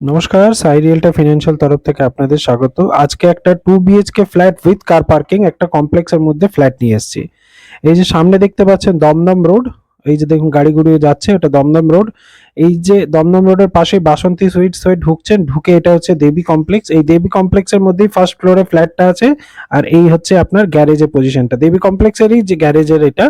নমস্কার, সাই রিয়েলটা ফিনান্সিয়াল তরফ থেকে আপনাদের স্বাগত। আজকে একটা 2 BHK flat with car parking একটা কমপ্লেক্সের মধ্যে ফ্ল্যাট নিয়ে এসেছি। এই যে সামনে দেখতে পাচ্ছেন দমদম রোড, এই যে দেখুন গাড়িগুলো যাচ্ছে ওটা দমদম রোড। এই যে দমদম রোডের পাশে বাসন্তী সুইটস হয়ে ঢুকছেন, ঢুকে এটা হচ্ছে দেবী কমপ্লেক্স। এই দেবী কমপ্লেক্সের মধ্যেই ফার্স্ট ফ্লোরে ফ্ল্যাটটা আছে। আর এই হচ্ছে আপনার গ্যারেজের পজিশনটা, দেবী কমপ্লেক্সেরই যে গ্যারেজের এটা,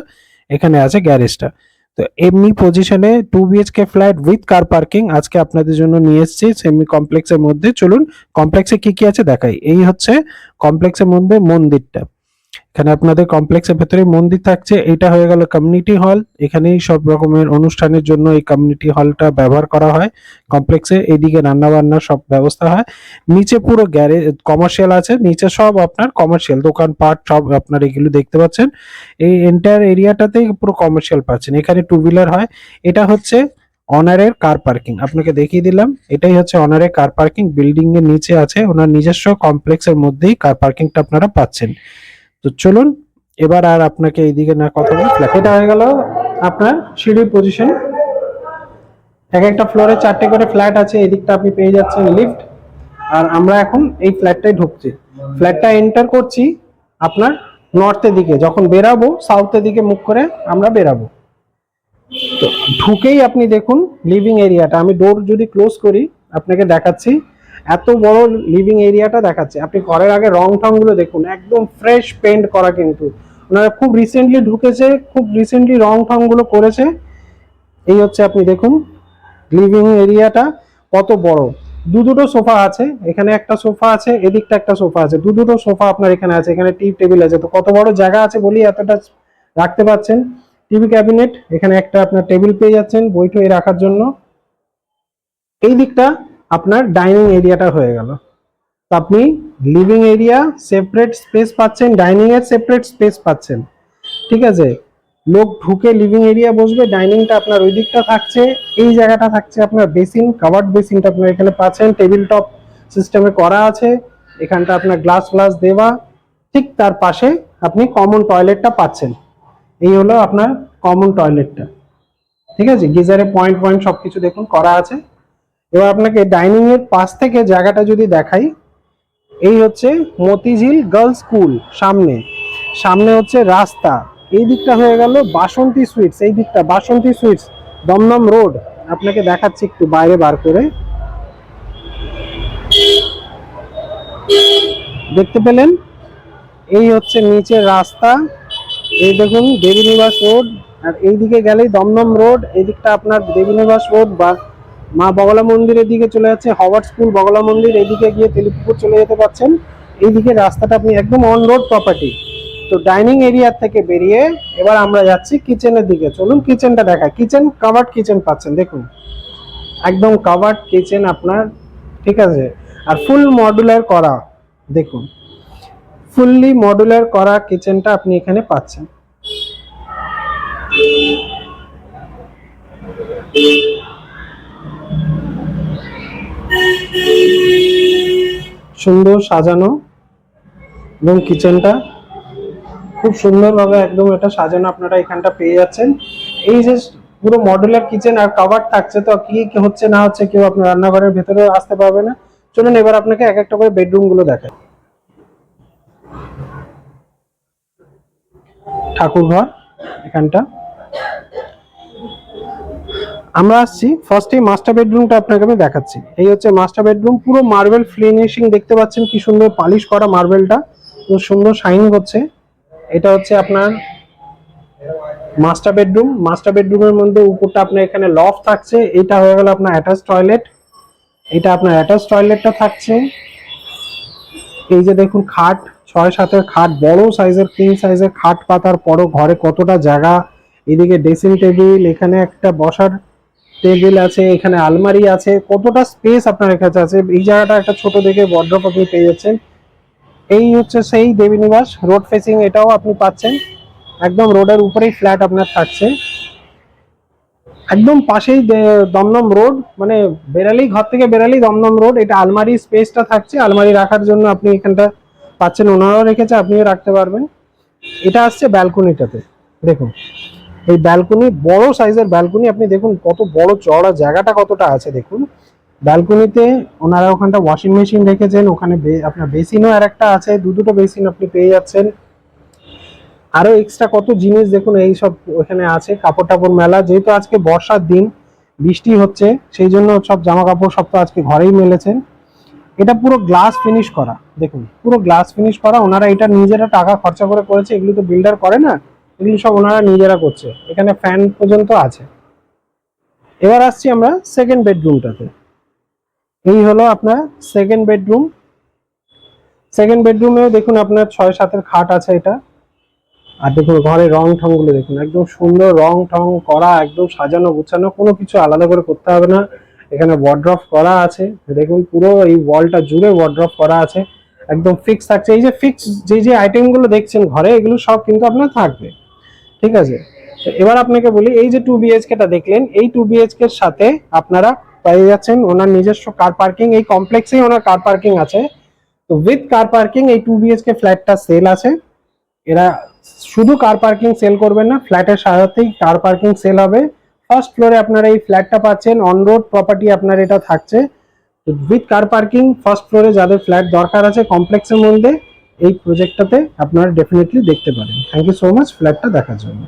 এখানে আছে গ্যারেজটা। তো এমনি পজিশনে 2 BHK flat with car parking আজকে আপনাদের জন্য নিয়ে এসেছি সেমি কমপ্লেক্সের মধ্যে। চলুন কমপ্লেক্সে কি কি আছে দেখাই। এই হচ্ছে কমপ্লেক্সের মধ্যে মন্দিরটা। এখানে আপনাদের কমপ্লেক্সের ভেতরে মন্দির থাকছে। এটা হয়ে গেল কমিউনিটি হল, এখানেই সব রকমের অনুষ্ঠানের জন্য এই কমিউনিটি হলটা ব্যবহার করা হয় কমপ্লেক্সে। এইদিকে রান্না বান্নার সব ব্যবস্থা হয়। নিচে পুরো গ্যারেজ কমার্শিয়াল আছে, নিচে সব আপনার কমার্শিয়াল দোকানপাট সব আপনার এগুলো দেখতে পাচ্ছেন। এই এন্টায়ার এরিয়াটাতেই পুরো কমার্শিয়াল পাচ্ছেন, এখানে টু হুইলার হয়। এটা হচ্ছে অনারের কার পার্কিং, আপনাকে দেখিয়ে দিলাম। এটাই হচ্ছে অনারের কার পার্কিং, বিল্ডিং এর নিচে আছে, ওনার নিজস্ব কমপ্লেক্সের মধ্যেই কার পার্কিংটা আপনারা পাচ্ছেন। তো চলুন এবার আর আপনাকে এইদিকে না কথা বলি, ফ্ল্যাট এটা হয়ে গেল আপনার সিঁড়ির পজিশন। এক একটা ফ্লোরে 4টে করে ফ্ল্যাট আছে, এদিকটা আপনি পেয়ে যাচ্ছেন লিফট। আর আমরা এখন এই ফ্ল্যাটটাই ঢুকছি, ফ্ল্যাটটা এন্টার করছি আপনার নর্থের দিকে, যখন বেরাবো সাউথের দিকে মুখ করে আমরা বেরাবো। তো ঢুকেই আপনি দেখুন লিভিং এরিয়াটা, আমি ডোর যদি ক্লোজ করি আপনাকে দেখাচ্ছি। এত বড় লিভিং এরিয়াটা দেখাচ্ছে। আপনি ঘরের আগে রং টং গুলো দেখুন, একদম ফ্রেশ পেন্ট করা, কিন্তু ওনারা খুব রিসেন্টলি ঢুকেছে, খুব রিসেন্টলি রং টং গুলো করেছে। এই হচ্ছে আপনি দেখুন লিভিং এরিয়াটা কত বড়। দুটো সোফা আছে, এখানে একটা সোফা আছে, এদিকটা একটা সোফা আছে, দুটো সোফা আপনার এখানে আছে, এখানে টি টেবিল আছে। তো কত বড় জায়গা আছে বলি এতটা রাখতে পারছেন। টিভি ক্যাবিনেট, এখানে একটা আপনার টেবিল পেয়ে যাচ্ছেন বই টই রাখার জন্য। এই দিকটা আপনার ডাইনিং এরিয়াটা হয়ে গেল। তো আপনি লিভিং এরিয়া সেপারেট স্পেস পাচ্ছেন, ডাইনিং এর সেপারেট স্পেস পাচ্ছেন। ঠিক আছে, লোক ঢুকে লিভিং এরিয়া বসবে, ডাইনিংটা আপনার ওই দিকটা থাকছে। এই জায়গাটা থাকছে আপনার বেসিন, কাভার্ড বেসিনটা আপনার এখানে পাচ্ছেন, টেবিল টপ সিস্টেমে করা আছে। এখানটা আপনার গ্লাস ফ্লাস দেওয়া। ঠিক তার পাশে আপনি কমন টয়লেটটা পাচ্ছেন। এই হলো আপনার কমন টয়লেটটা। ঠিক আছে, গিজারে পয়েন্ট পয়েন্ট সবকিছু দেখুন করা আছে। এবার আপনাকে ডাইনিং এর পাশ থেকে জায়গাটা যদি দেখাই, এই হচ্ছে মতিঝিল গার্লস স্কুল, সামনে সামনে হচ্ছে রাস্তা। এই দিকটা হয়ে গেল বাসন্তী সুইটস, এই দিকটা বাসন্তী সুইটস দমদম রোড। আপনাকে দেখাচ্ছি একটু বাইরে বার করে, দেখতে পেলেন? এই হচ্ছে নিচের রাস্তা। এই দেখুন দেবীনিবাস রোড, আর এইদিকে গেলেই দমদম রোড। এই দিকটা আপনার দেবীনিবাস রোড বা মা বগলা মন্দিরের দিকে চলে যাচ্ছে, হাওয়ার্ড স্কুল বগলা মন্দির, এইদিকে গিয়ে তেলিপুকুর চলে যেতে পারছেন। এইদিকে রাস্তাটা আপনি একদম অন রোড প্রপার্টি। তো ডাইনিং এরিয়া থেকে বেরিয়ে এবার আমরা যাচ্ছি কিচেনের দিকে। চলুন কিচেনটা দেখা। কিচেন কাভার্ড কিচেন পাচ্ছেন, দেখুন একদম কাভার্ড কিচেন আপনার। ঠিক আছে, আর ফুল মডুলার করা, দেখুন ফুললি মডুলার করা কিচেনটা আপনি এখানে পাচ্ছেন। সুন্দর সাজানো, এবং কিচেনটা খুব সুন্দরভাবে একদম এটা সাজানো আপনারা এখানটা পেয়ে যাচ্ছেন। এই যে পুরো মডুলার কিচেন আর কভার থাকছে, তো কি কি হচ্ছে না হচ্ছে কেউ আপনার রান্নাঘরের ভেতরে আসতে পারবে না। চলুন এবার আপনাকে এক একটা করে বেডরুম গুলো দেখাই। ঠাকুর ঘর এখানটা আমরা আসছি। ফার্স্টে মাস্টার বেডরুমটা আপনাকে আমি দেখাচ্ছি। এই হচ্ছে মাস্টার বেডরুম, পুরো মার্বেল ফিনিশিং দেখতে পাচ্ছেন, কি সুন্দর পালিশ করা মার্বেলটা, খুব সুন্দর শাইনিং হচ্ছে। এটা হচ্ছে আপনার মাস্টার বেডরুম। মাস্টার বেডরুমের মধ্যে উপরটা আপনার এখানে লফট থাকছে। এটা হয়ে গেল আপনার অ্যাটাচ টয়লেট। এটা আপনার অ্যাটাচ টয়লেটটা থাকছে। এই যে দেখুন খাট, 6-7 খাট, বড় সাইজের কিং সাইজের খাট পাতার পরও ঘরে কতটা জায়গা। এদিকে ড্রেসিং টেবিল, এখানে একটা বসার টেবিল আছে, এখানে আলমারি আছে, কতটা স্পেস আপনার কাছে আছে। এই জায়গাটা একটা ছোট দেখে ওয়ার্ড্রপ আপনি পেয়ে যাচ্ছেন। এই হচ্ছে সেই দেবীনিবাস রোড ফেসিং, এটাও আপনি পাচ্ছেন। একদম রোডের উপরেই ফ্ল্যাট আপনার থাকছে, একদম পাশেই দমদম রোড, মানে বেরালেই ঘর থেকে বেরালেই দমদম রোড। এটা আলমারি স্পেসটা থাকছে, আলমারি রাখার জন্য আপনি এখানটা পাচ্ছেন, ওনারাও রেখেছে, আপনিও রাখতে পারবেন। এটা আসছে ব্যালকনিটাতে, দেখুন এই ব্যালকনি, বড় সাইজের ব্যালকনি। আপনি দেখুন কত বড় চওড়া জায়গাটা কতটা আছে দেখুন। ব্যালকনিতে ওনারা ওখানটা ওয়াশিং মেশিন রেখেছেন, ওখানে আপনার বেসিনও আর একটা আছে, দুটো বেসিন আপনি পেয়ে যাচ্ছেন। আরো এক্সট্রা কত জিনিস দেখুন এই সব ওখানে আছে, কাপড় টাপড় মেলা, যেহেতু আজকে বর্ষার দিন বৃষ্টি হচ্ছে সেই জন্য সব জামা কাপড় সব তো আজকে ঘরেই মেলেছেন। এটা পুরো গ্লাস ফিনিশ করা, দেখুন পুরো গ্লাস ফিনিশ করা, ওনারা এটা নিজেরা টাকা খরচা করে করেছে, এগুলো তো বিল্ডার করে না, এগুলো সব ওনারা নিজেরা করছে, এখানে ফ্যান পর্যন্ত আছে। এবার আসছি আমরা সেকেন্ড বেডরুমটাতে। এই হলো আপনার সেকেন্ড বেডরুম। সেকেন্ড বেডরুমেও দেখুন আপনার 6-7 খাট আছে এটা। আর দেখুন ঘরের রং ঠং গুলো দেখুন, একদম সুন্দর রং ঠং করা, একদম সাজানো গুছানো, কোনো কিছু আলাদা করে করতে হবে না। এখানে ওয়ার্ড্রপ করা আছে, দেখুন পুরো এই ওয়ালটা জুড়ে ওয়ার্ড্রপ করা আছে, একদম ফিক্স থাকছে। এই যে ফিক্স যে আইটেম গুলো দেখছেন ঘরে, এগুলো সব কিন্তু আপনার থাকবে, ঠিক আছে। তো এবার আপনাকে বলি, এই যে 2 BHK টা দেখলেন, এই 2 BHK এর সাথে আপনারা পেয়ে যাচ্ছেন ওনার নিজস্ব কার পার্কিং, এই কমপ্লেক্সেই ওনার কার পার্কিং আছে। তো উইথ কার পার্কিং এই 2 BHK ফ্ল্যাটটা সেল আছে। এরা শুধু কার পার্কিং সেল করবেন না, ফ্ল্যাটের সাথেই কার পার্কিং সেল হবে। ফার্স্ট ফ্লোরে আপনারা এই ফ্ল্যাটটা পাচ্ছেন, অন রোড প্রপার্টি আপনার এটা থাকছে উইথ কার পার্কিং। ফার্স্ট ফ্লোরে যাদের ফ্ল্যাট দরকার আছে কমপ্লেক্সের মধ্যে, এই প্রজেক্টটাতে আপনারা ডেফিনেটলি দেখতে পারেন। থ্যাংক ইউ সো মাচ ফ্ল্যাটটা দেখার জন্য।